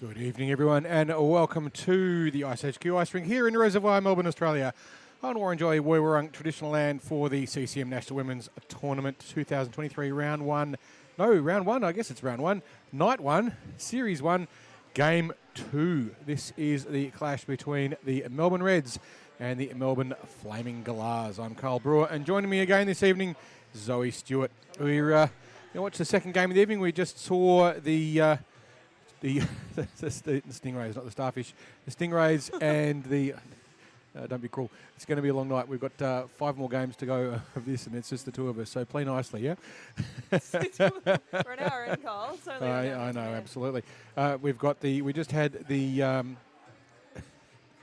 Good evening, everyone, and welcome to the iceHQ Ice Rink here in Reservoir, Melbourne, Australia, on Warranjoy, Woiwurrung traditional land for the CCM National Women's Tournament 2023 round one. No, round one, I guess it's round one. Night one, series one, game two. This is the clash between the Melbourne Reds and the Melbourne Flaming Galahs. I'm Carl Brewer, and joining me again this evening, Zoe Stewart. We're going to watch the second game of the evening. We just saw the stingrays, not the starfish. The stingrays and the... don't be cruel. It's going to be a long night. We've got 5 more games to go of this, and it's just the two of us. So play nicely, yeah? We're an hour in, Carl. It's only I know, absolutely. We just had the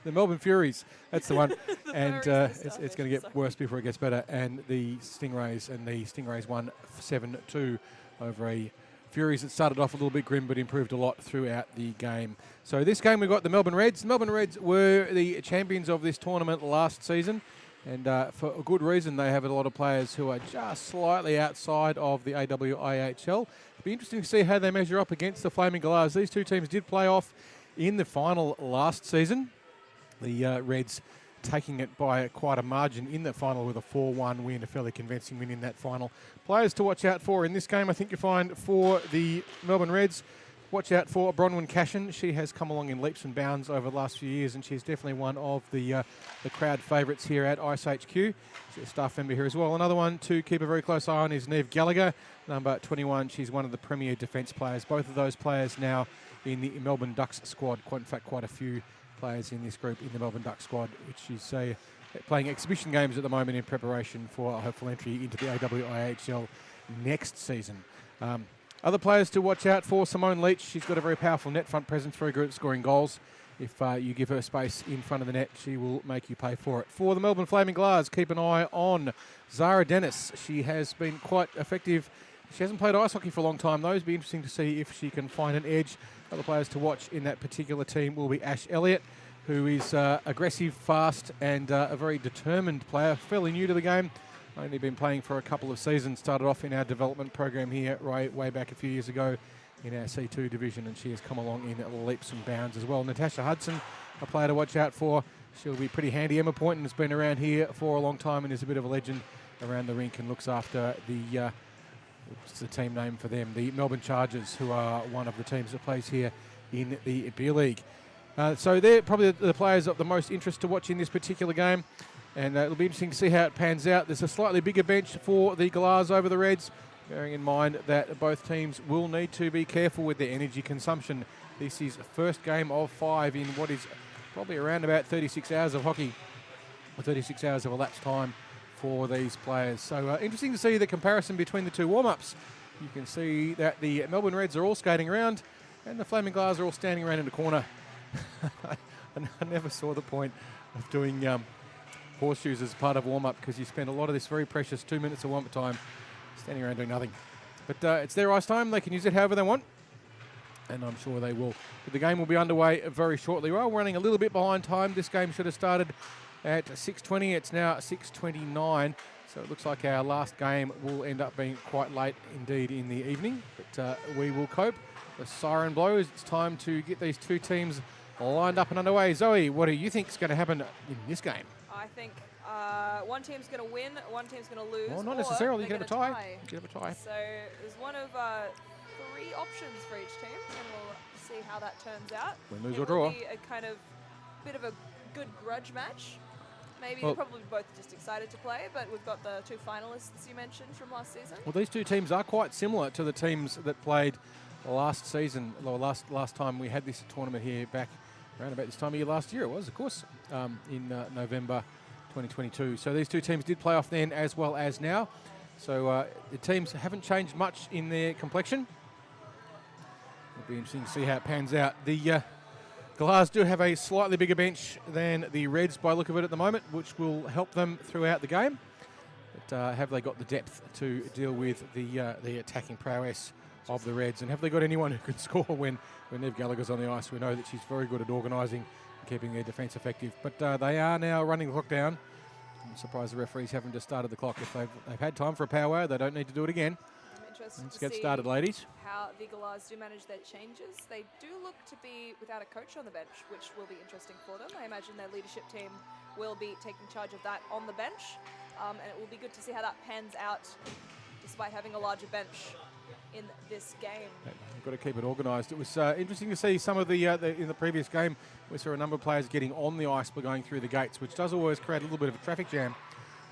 Melbourne Furies. That's the one. And it's going to get worse before it gets better. And the Stingrays won 7-2 over a Furies that started off a little bit grim but improved a lot throughout the game. So this game we've got the Melbourne Reds. The Melbourne Reds were the champions of this tournament last season, and for a good reason. They have a lot of players who are just slightly outside of the AWIHL. It'll be interesting to see how they measure up against the Flaming Galahs. These two teams did play off in the final last season. The Reds taking it by quite a margin in the final with a 4-1 win, a fairly convincing win in that final. Players to watch out for in this game, I think you find for the Melbourne Reds, watch out for Bronwyn Cashin. She has come along in leaps and bounds over the last few years, and she's definitely one of the crowd favourites here at iceHQ. She's a staff member here as well. Another one to keep a very close eye on is Neve Gallagher, number 21. She's one of the premier defence players. Both of those players now in the Melbourne Ducks squad. In fact, quite a few players in this group in the Melbourne Ducks squad, which is playing exhibition games at the moment in preparation for a hopeful entry into the AWIHL next season. Other players to watch out for, Simone Leach. She's got a very powerful net front presence, very good at scoring goals. If you give her space in front of the net, she will make you pay for it. For the Melbourne Flaming Galahs, keep an eye on Zara Dennis. She has been quite effective. She hasn't played ice hockey for a long time, though. It'll be interesting to see if she can find an edge. Other players to watch in that particular team will be Ash Elliott, who is aggressive, fast, and a very determined player, fairly new to the game. Only been playing for a couple of seasons. Started off in our development program here way back a few years ago in our C2 division, and she has come along in leaps and bounds as well. Natasha Hudson, a player to watch out for. She'll be pretty handy. Emma Poynton has been around here for a long time and is a bit of a legend around the rink and looks after the... what's the team name for them? The Melbourne Chargers, who are one of the teams that plays here in the Beer League. So they're probably the players of the most interest to watch in this particular game. And it'll be interesting to see how it pans out. There's a slightly bigger bench for the Galahs over the Reds, bearing in mind that both teams will need to be careful with their energy consumption. This is the first game of 5 in what is probably around about 36 hours of hockey, or 36 hours of elapsed time for these players. So interesting to see the comparison between the two warm-ups. You can see that the Melbourne Reds are all skating around and the Flaming Galahs are all standing around in the corner. I never saw the point of doing horseshoes as part of warm-up, because you spend a lot of this very precious 2 minutes of warm-up time standing around doing nothing. But it's their ice time. They can use it however they want, and I'm sure they will. But the game will be underway very shortly. We're running a little bit behind time. This game should have started at 6:20. It's now 6:29, so it looks like our last game will end up being quite late indeed in the evening, but we will cope. The siren blows. It's time to get these two teams lined up and underway. Zoe, what do you think is going to happen in this game? I think one team's going to win, one team's going to lose. Well, not necessarily. You can have a tie. You can have a tie. So there's one of 3 options for each team, and we'll see how that turns out. Win, lose, or draw. It'll be a kind of bit of a good grudge match. Maybe they're probably both just excited to play, but we've got the 2 finalists you mentioned from last season. Well, these two teams are quite similar to the teams that played last season, or last time we had this tournament here back around about this time of year last year. It was, of course, in November 2022. So these two teams did play off then as well as now. So the teams haven't changed much in their complexion. It'll be interesting to see how it pans out. The Galahs do have a slightly bigger bench than the Reds by look of it at the moment, which will help them throughout the game. But have they got the depth to deal with the attacking prowess of the Reds? And have they got anyone who can score when Neve Gallagher's on the ice? We know that she's very good at organising and keeping their defence effective. But they are now running the clock down. I'm surprised the referees haven't just started the clock. If they've had time for a power, they don't need to do it again. interested Let's to get see started, ladies. how the Galahs do manage their changes. They do look to be without a coach on the bench, which will be interesting for them. I imagine their leadership team will be taking charge of that on the bench, and it will be good to see how that pans out, despite having a larger bench in this game. We've got to keep it organised. It was interesting to see some of the in the previous game. We saw a number of players getting on the ice by going through the gates, which does always create a little bit of a traffic jam.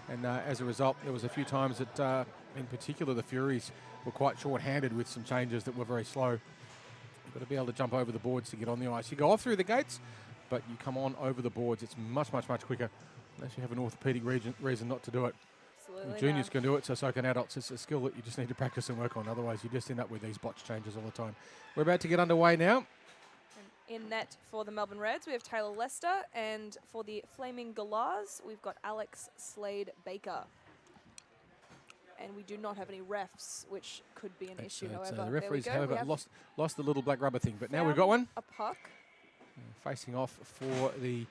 And as a result, there was a few times that, in particular, the Furies were quite short-handed with some changes that were very slow. You've got to be able to jump over the boards to get on the ice. You go off through the gates, but you come on over the boards. It's much, much, much quicker, unless you have an orthopaedic reason not to do it. Absolutely. Juniors can do it, so can adults. It's a skill that you just need to practice and work on. Otherwise, you just end up with these botch changes all the time. We're about to get underway now. In net for the Melbourne Reds, we have Taylor Lester, and for the Flaming Galahs, we've got Alex Slade Baker. And we do not have any refs, which could be an issue, however. The referees, there we go. however, lost the little black rubber thing, but now we've got one. A puck. Facing off for the...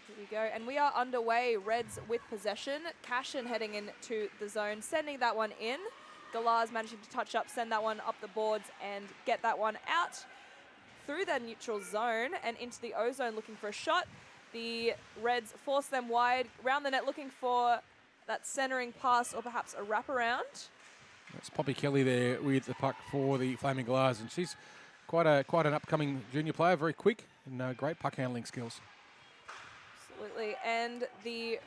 Here we go, and we are underway. Reds with possession. Cashin heading into the zone, sending that one in. Galahs managing to touch up, send that one up the boards, and get that one out through their neutral zone and into the O zone looking for a shot. The Reds force them wide, round the net looking for that centering pass or perhaps a wraparound. That's Poppy Kelly there with the puck for the Flaming Galahs, and she's quite an upcoming junior player, very quick and great puck handling skills. Absolutely, and the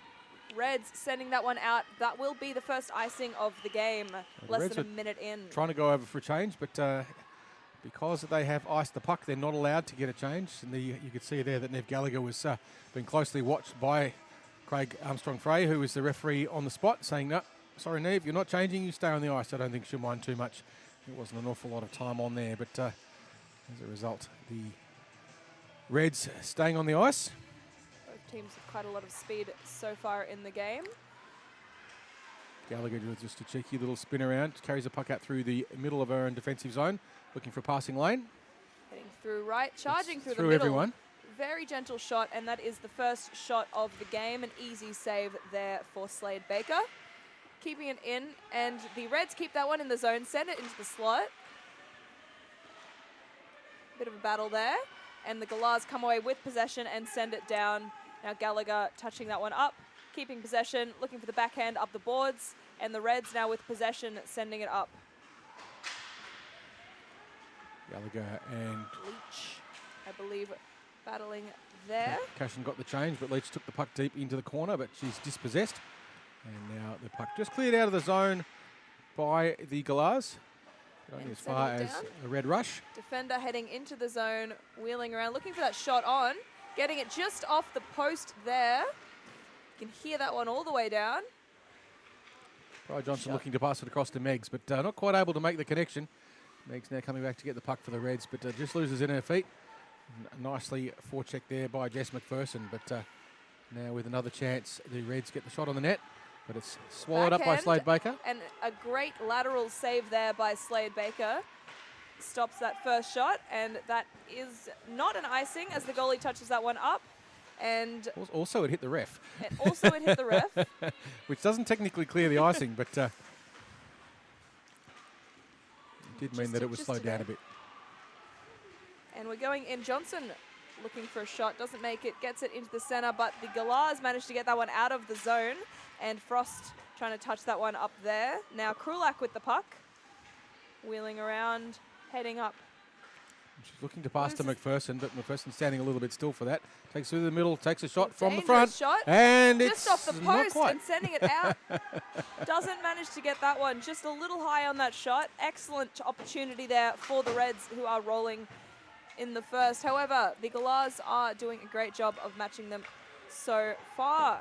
Reds sending that one out. That will be the first icing of the game, less than a minute in. Trying to go over for a change, but because they have iced the puck, they're not allowed to get a change. And you could see there that Nev Gallagher was being closely watched by Craig Armstrong-Frey, who was the referee on the spot, saying, no, sorry, Nev, you're not changing, you stay on the ice. I don't think she'll mind too much. It wasn't an awful lot of time on there, but as a result, the Reds staying on the ice. Both teams have quite a lot of speed so far in the game. Gallagher does just a cheeky little spin around, carries the puck out through the middle of her own defensive zone, looking for a passing lane. Heading through right, charging through the middle. Everyone. Very gentle shot, and that is the first shot of the game. An easy save there for Slade Baker. Keeping it in, and the Reds keep that one in the zone, send it into the slot. Bit of a battle there, and the Galahs come away with possession and send it down. Now Gallagher touching that one up, keeping possession, looking for the backhand up the boards, and the Reds now with possession, sending it up. Gallagher and Leach, I believe, battling there. Cashin got the change, but Leach took the puck deep into the corner, but she's dispossessed. And now the puck just cleared out of the zone by the Galahs. Going as far as a red rush. Defender heading into the zone, wheeling around, looking for that shot on. Getting it just off the post there. You can hear that one all the way down. Bri Johnson looking to pass it across to Megs, but not quite able to make the connection. Megs now coming back to get the puck for the Reds, but just loses in her feet. Nicely forecheck there by Jess McPherson, but now with another chance, the Reds get the shot on the net, but it's swallowed up by Slade Baker. And a great lateral save there by Slade Baker. Stops that first shot, and that is not an icing as the goalie touches that one up. And also it hit the ref. It hit the ref. Which doesn't technically clear the icing, but it did mean that it was slowed down a bit. And we're going in. Johnson looking for a shot, doesn't make it, gets it into the center, but the Galahs managed to get that one out of the zone, and Frost trying to touch that one up there. Now Krulak with the puck, wheeling around, heading up. She's looking to pass to McPherson, but McPherson's standing a little bit still for that. Takes through the middle, takes a shot from the front, and just it's off the post not and sending it out. Doesn't manage to get that one, just a little high on that shot. Excellent opportunity there for the Reds, who are rolling in the first. However, the Galahs are doing a great job of matching them so far.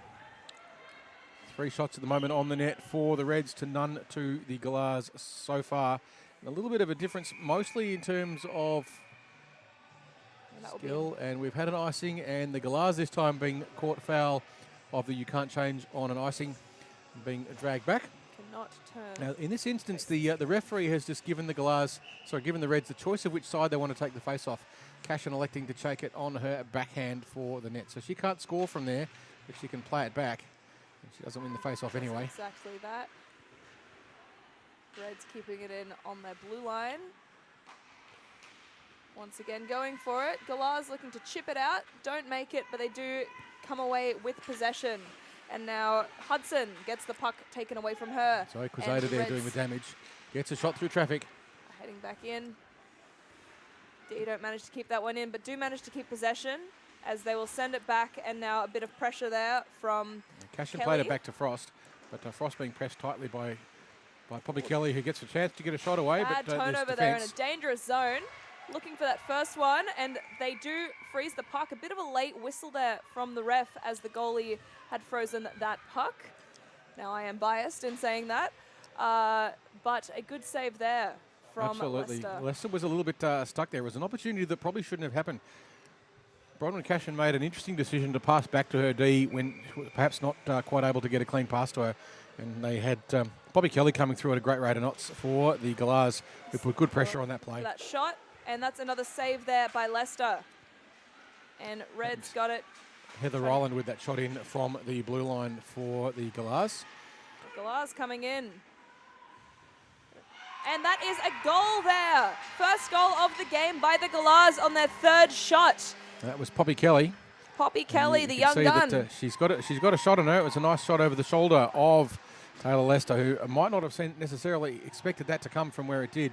3 shots at the moment on the net for the Reds to none to the Galahs so far. A little bit of a difference, mostly in terms of skill, and we've had an icing, and the Galahs this time being caught foul of the you can't change on an icing, being dragged back. Cannot turn. Now, in this instance, the referee has just given given the Reds the choice of which side they want to take the face-off. Cashin electing to take it on her backhand for the net, so she can't score from there, but she can play it back. And she doesn't win the face-off anyway. Exactly that. Reds keeping it in on their blue line. Once again going for it. Galahs looking to chip it out. Don't make it, but they do come away with possession. And now Hudson gets the puck taken away from her. So Quezada there doing the damage. Gets a shot through traffic. Heading back in. D don't manage to keep that one in, but do manage to keep possession as they will send it back. And now a bit of pressure there from Cashin played it back to Frost, but Frost being pressed tightly by probably Kelly, who gets a chance to get a shot away. Bad but turnover there in a dangerous zone. Looking for that first one, and they do freeze the puck. A bit of a late whistle there from the ref as the goalie had frozen that puck. Now, I am biased in saying that, but a good save there from Absolutely. Leicester. Leicester was a little bit stuck there. It was an opportunity that probably shouldn't have happened. Bronwyn Cashin made an interesting decision to pass back to her D when she was perhaps not quite able to get a clean pass to her. And they had Bobby Kelly coming through at a great rate of knots for the Galahs, who put good pressure on that play. That shot. And that's another save there by Leicester. And Reds got it. Heather Rowland with that shot in from the blue line for the Galahs. Galahs coming in. And that is a goal there. First goal of the game by the Galahs on their third shot. That was Poppy Kelly. Poppy Kelly, the young see gun. That, she's got a shot on her. It was a nice shot over the shoulder of Taylor Lester, who might not have necessarily expected that to come from where it did.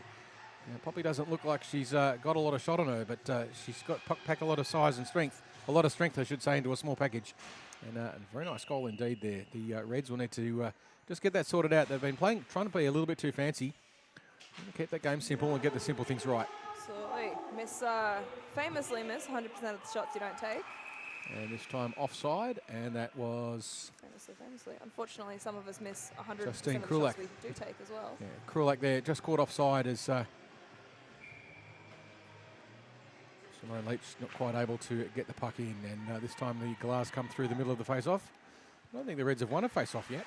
Now, Poppy doesn't look like she's got a lot of shot on her, but she's got packed a lot of size and strength. A lot of strength, I should say, into a small package. And a very nice goal indeed there. The Reds will need to just get that sorted out. They've been trying to be a little bit too fancy. Keep that game simple and get the simple things right. Absolutely. Famously miss 100% of the shots you don't take. And this time offside, and that was... Famously. Unfortunately, some of us miss 100% of the Justine shots Krulak. we do take as well. Yeah, Krulak there, just caught offside as... Simone Leach not quite able to get the puck in, and this time the Galahs come through the middle of the face-off. I don't think the Reds have won a face-off yet.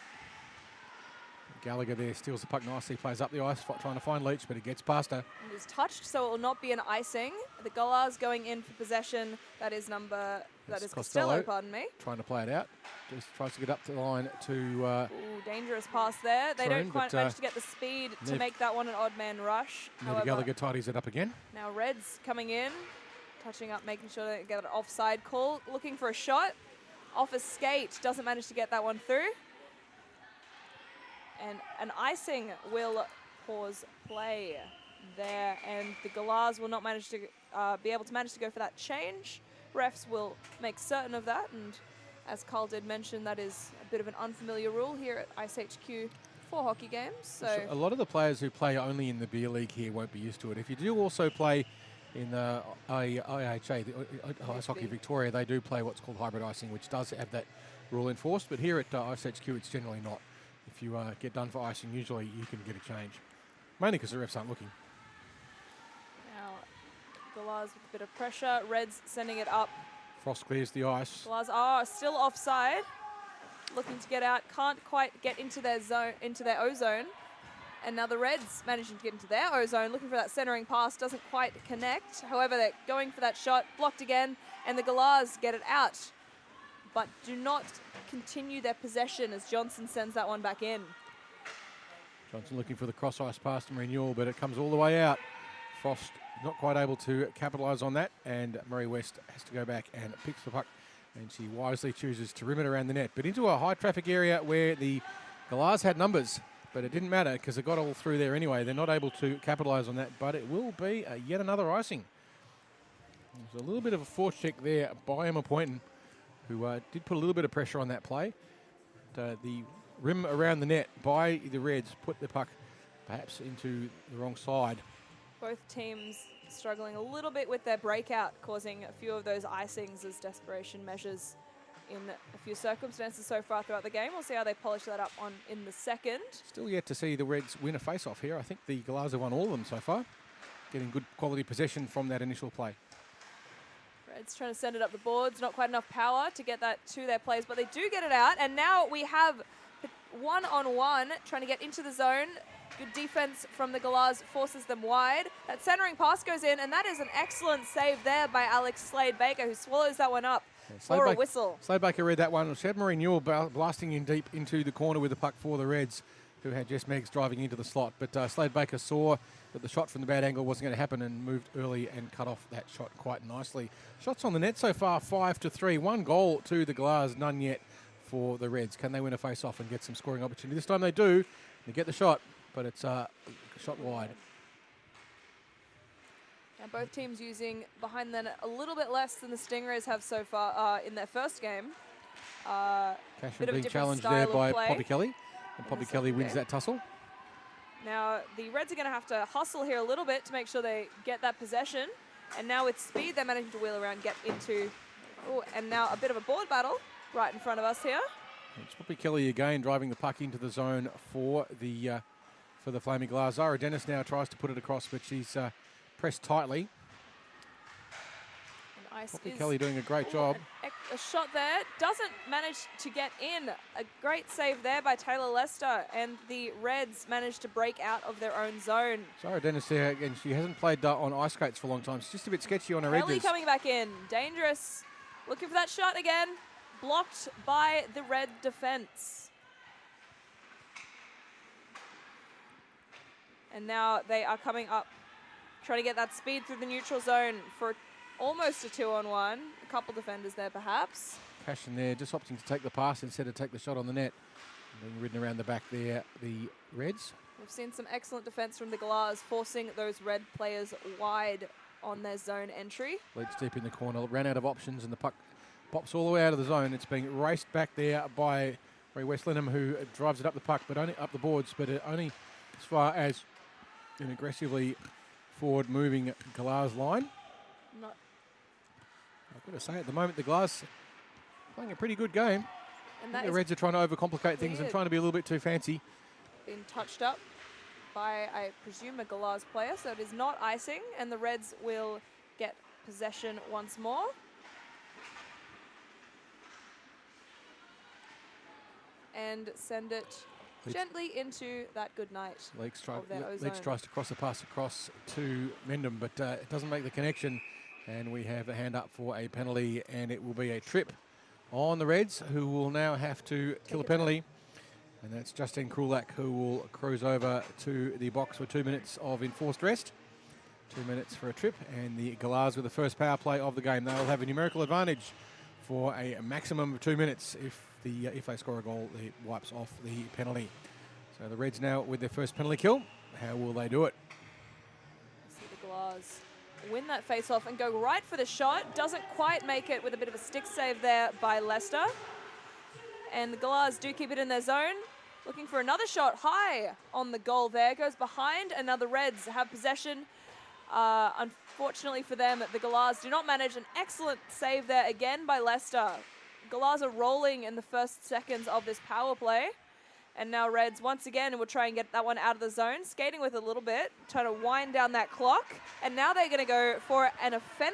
Gallagher there steals the puck nicely, plays up the ice, trying to find Leach, but it gets past her. It is touched, so it will not be an icing. The Galahs going in for possession. That is Costello, pardon me. Trying to play it out. Just tries to get up to the line to... Ooh, dangerous pass there. They Troon, don't quite manage to get the speed to make that one an odd man rush. However, Gallagher tidies it up again. Now Reds coming in, touching up, making sure they get an offside call. Looking for a shot. Off a skate. Doesn't manage to get that one through. And an icing will pause play there, and the Galahs will not manage to be able to go for that change. Refs will make certain of that, and as Carl did mention, that is a bit of an unfamiliar rule here at iceHQ for hockey games. So a lot of the players who play only in the beer league here won't be used to it. If you do also play in the IHA, the Ice Hockey Victoria, they do play what's called hybrid icing, which does have that rule enforced, but here at iceHQ it's generally not. If you get done for icing, usually you can get a change. Mainly because the refs aren't looking. Now, Galahs with a bit of pressure. Reds sending it up. Frost clears the ice. Galahs are still offside. Looking to get out. Can't quite get into their zone, into their O zone. And now the Reds managing to get into their O zone. Looking for that centering pass. Doesn't quite connect. However, they're going for that shot. Blocked again. And the Galahs get it out. But do not continue their possession as Johnson sends that one back in. Johnson looking for the cross ice pass to Renewal, but it comes all the way out. Frost not quite able to capitalise on that, and Murray West has to go back and picks the puck, and she wisely chooses to rim it around the net, but into a high traffic area where the Galahs had numbers, but it didn't matter because it got all through there anyway. They're not able to capitalise on that, but it will be yet another icing. There's a little bit of a force check there by Emma Poynton, who did put a little bit of pressure on that play. The rim around the net by the Reds put the puck perhaps into the wrong side. Both teams struggling a little bit with their breakout, causing a few of those icings as desperation measures in a few circumstances so far throughout the game. We'll see how they polish that up in the second. Still yet to see the Reds win a face-off here. I think the Galahs have won all of them so far, getting good quality possession from that initial play. Reds trying to send it up the boards. Not quite enough power to get that to their players, but they do get it out. And now we have one-on-one trying to get into the zone. Good defense from the Galahs forces them wide. That centering pass goes in, and that is an excellent save there by Alex Slade-Baker, who swallows that one up for a whistle. Slade-Baker read that one. She had Marie Newell blasting in deep into the corner with the puck for the Reds. who had Jess Meggs driving into the slot. But Slade Baker saw that the shot from the bad angle wasn't going to happen and moved early and cut off that shot quite nicely. Shots on the net so far, 5-3. 1 goal to the Galahs, none yet for the Reds. Can they win a face-off and get some scoring opportunity? This time they do. They get the shot, but it's a shot wide. Now both teams using behind them a little bit less than the Stingrays have so far in their first game. Cashman being challenged there by Poppy Kelly, and Poppy Kelly wins that tussle. Now the Reds are going to have to hustle here a little bit to make sure they get that possession. And now with speed, they're managing to wheel around, get into, and now a bit of a board battle right in front of us here. It's Poppy Kelly again driving the puck into the zone for the Flaming Galahs. Zara Dennis now tries to put it across, but she's pressed tightly. Poppy Kelly doing a great job. A shot there, doesn't manage to get in. A great save there by Taylor Lester, and the Reds managed to break out of their own zone. Zara Dennis there, and she hasn't played on ice skates for a long time. She's just a bit sketchy on her Kelly edges. Coming back in, dangerous. Looking for that shot again. Blocked by the Red defense. And now they are coming up, trying to get that speed through the neutral zone for almost a 2-on-1. A couple defenders there, perhaps. Cashin there, just opting to take the pass instead of take the shot on the net. Being ridden around the back there, the Reds. We've seen some excellent defense from the Galahs, forcing those Red players wide on their zone entry. Leeds deep in the corner, ran out of options, and the puck pops all the way out of the zone. It's being raced back there by Ray Westlinham, who drives it up the puck, but only up the boards, but only as far as an aggressively forward-moving Galahs line. I've got to say, at the moment, the Galahs playing a pretty good game. And the Reds are trying to overcomplicate things and trying to be a little bit too fancy. Been touched up by, I presume, a Galahs player, so it is not icing, and the Reds will get possession once more. And send it gently into that good night. Leeds tries to cross the pass across to Mendham, but it doesn't make the connection. And we have a hand up for a penalty, and it will be a trip on the Reds, who will now have to kill a penalty. And that's Justine Krulak, who will cruise over to the box for 2 minutes of enforced rest. 2 minutes for a trip, and the Galahs with the first power play of the game. They will have a numerical advantage for a maximum of 2 minutes. If they score a goal, it wipes off the penalty. So the Reds now with their first penalty kill. How will they do it? See the Galahs win that face-off and go right for the shot. Doesn't quite make it with a bit of a stick save there by Lester. And the Galahs do keep it in their zone. Looking for another shot high on the goal there. Goes behind, and now the Reds have possession. Unfortunately for them, the Galahs do not manage. An excellent save there again by Lester. Galahs are rolling in the first seconds of this power play. And now Reds once again will try and get that one out of the zone. Skating with a little bit, trying to wind down that clock. And now they're going to go for an offensive